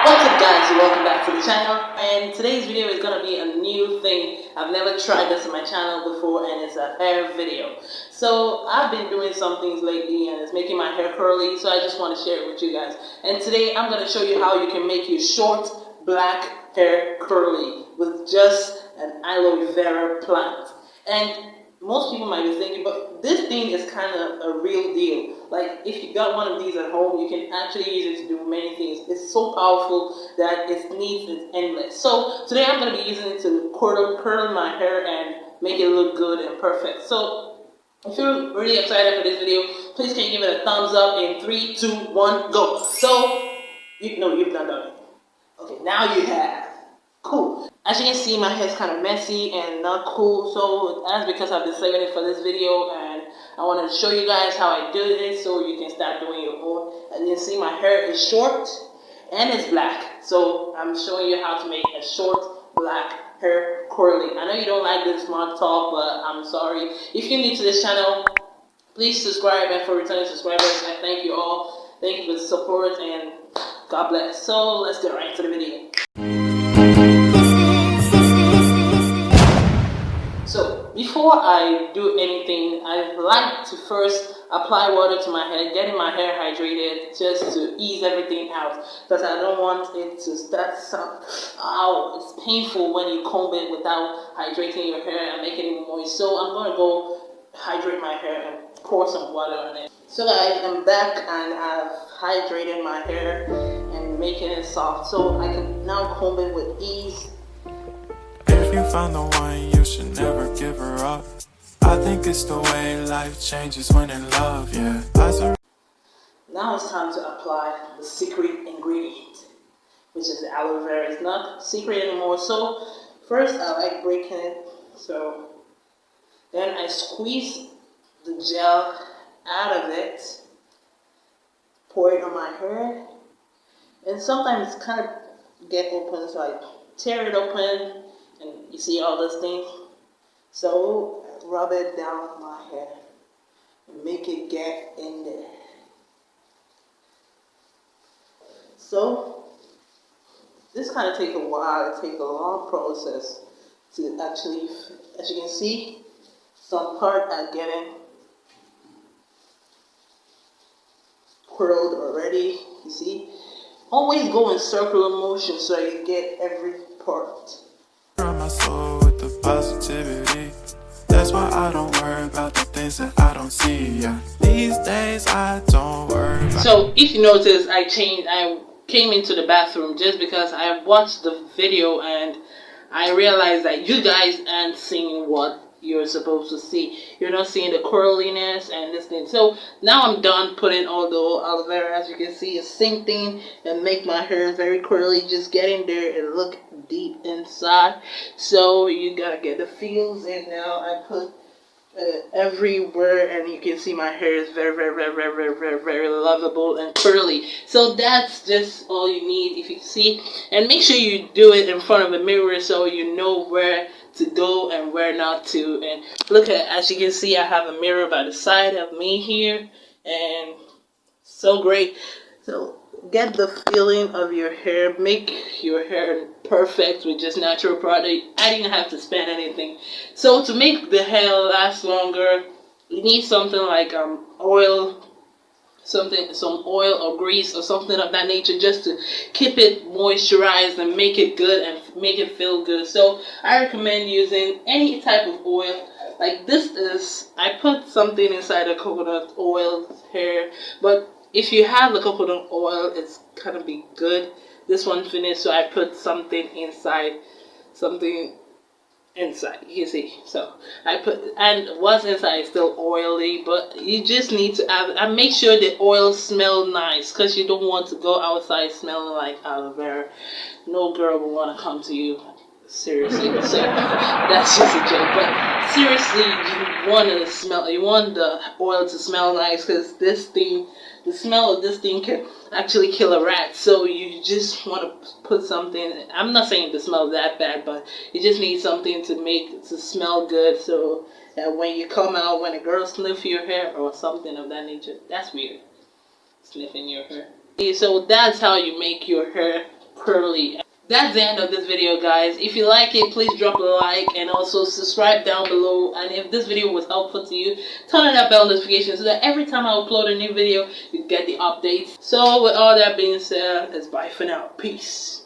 What's up guys, welcome back to the channel, and today's video is going to be a new thing. I've never tried this on my channel before, and it's a hair video. So I've been doing some things lately and it's making my hair curly, so I just want to share it with you guys. And today I'm going to show you how you can make your short black hair curly with just an aloe vera plant. And most people might be thinking, but this thing is kind of a real deal. Like, if you got one of these at home, you can actually use it to do many things. It's so powerful that its needs is endless. So today I'm going to be using it to curl my hair and make it look good and perfect. So if you're really excited for this video, please can you give it a thumbs up in 3, 2, 1, go. So, you've not done it. Okay, now you have. Cool. As you can see, my hair is kind of messy and not cool, so that's because I've been saving it for this video, and I wanted to show you guys how I do this so you can start doing your own. As you can see, my hair is short and it's black, so I'm showing you how to make a short black hair curly. I know you don't like this smart talk, but I'm sorry. If you're new to this channel, please subscribe, and for returning subscribers, I thank you all. Thank you for the support, and God bless. So let's get right into the video. So before I do anything, I like to first apply water to my hair, getting my hair hydrated just to ease everything out, because I don't want it to start it's painful when you comb it without hydrating your hair and making it moist. So I'm going to go hydrate my hair and pour some water on it. So guys, I'm back and I've hydrated my hair and making it soft, so I can now comb it with ease. If you find the one, you should never give her up. I think it's the way life changes when in love, yeah. Now it's time to apply the secret ingredient, which is the aloe vera. It's not secret anymore. So first I like breaking it. So then I squeeze the gel out of it, pour it on my hair, and sometimes it's kind of get open, so I tear it open. And you see all this thing? So rub it down my hair and make it get in there. So this kind of takes a while. It takes a long process to actually, as you can see, some part are getting curled already. You see? Always go in circular motion so you get every part. My soul with the positivity. That's why I don't worry about the things that I don't see. Yeah. These days I don't worry about. So if you notice, I came into the bathroom just because I watched the video and I realized that you guys aren't seeing what you're supposed to see. You're not seeing the curliness and this thing. So now I'm done putting all the aloe vera. As you can see, it's sinking and make my hair very curly. Just get in there and look deep inside. So you gotta get the feels, and now I put everywhere, and you can see my hair is very lovable and curly. So that's just all you need, if you see. And make sure you do it in front of a mirror so you know where to go and where not to. And look at, as you can see, I have a mirror by the side of me here, and so great. So get the feeling of your hair, make your hair perfect with just natural product. I didn't have to spend anything. So to make the hair last longer, you need something like oil, some oil or grease or something of that nature, just to keep it moisturized and make it good and make it feel good. So I recommend using any type of oil. Like this is, I put something inside the coconut oil hair, but if you have the coconut oil, it's gonna be good. This one finished, so I put something inside, you see. So I put, and what's inside is still oily, but you just need to add, and make sure the oil smells nice, because you don't want to go outside smelling like aloe vera. No girl will want to come to you. Seriously, so that's just a joke. But seriously, you want the oil to smell nice, because this thing, the smell of this thing can actually kill a rat. So you just want to put something. I'm not saying the smell is that bad, but you just need something to make it to smell good, so that when you come out, when a girl sniffs your hair or something of that nature, that's weird. Sniffing your hair. So that's how you make your hair curly. That's the end of this video, guys. If you like it, please drop a like and also subscribe down below. And if this video was helpful to you, turn on that bell notification so that every time I upload a new video, you get the updates. So with all that being said, it's bye for now. Peace.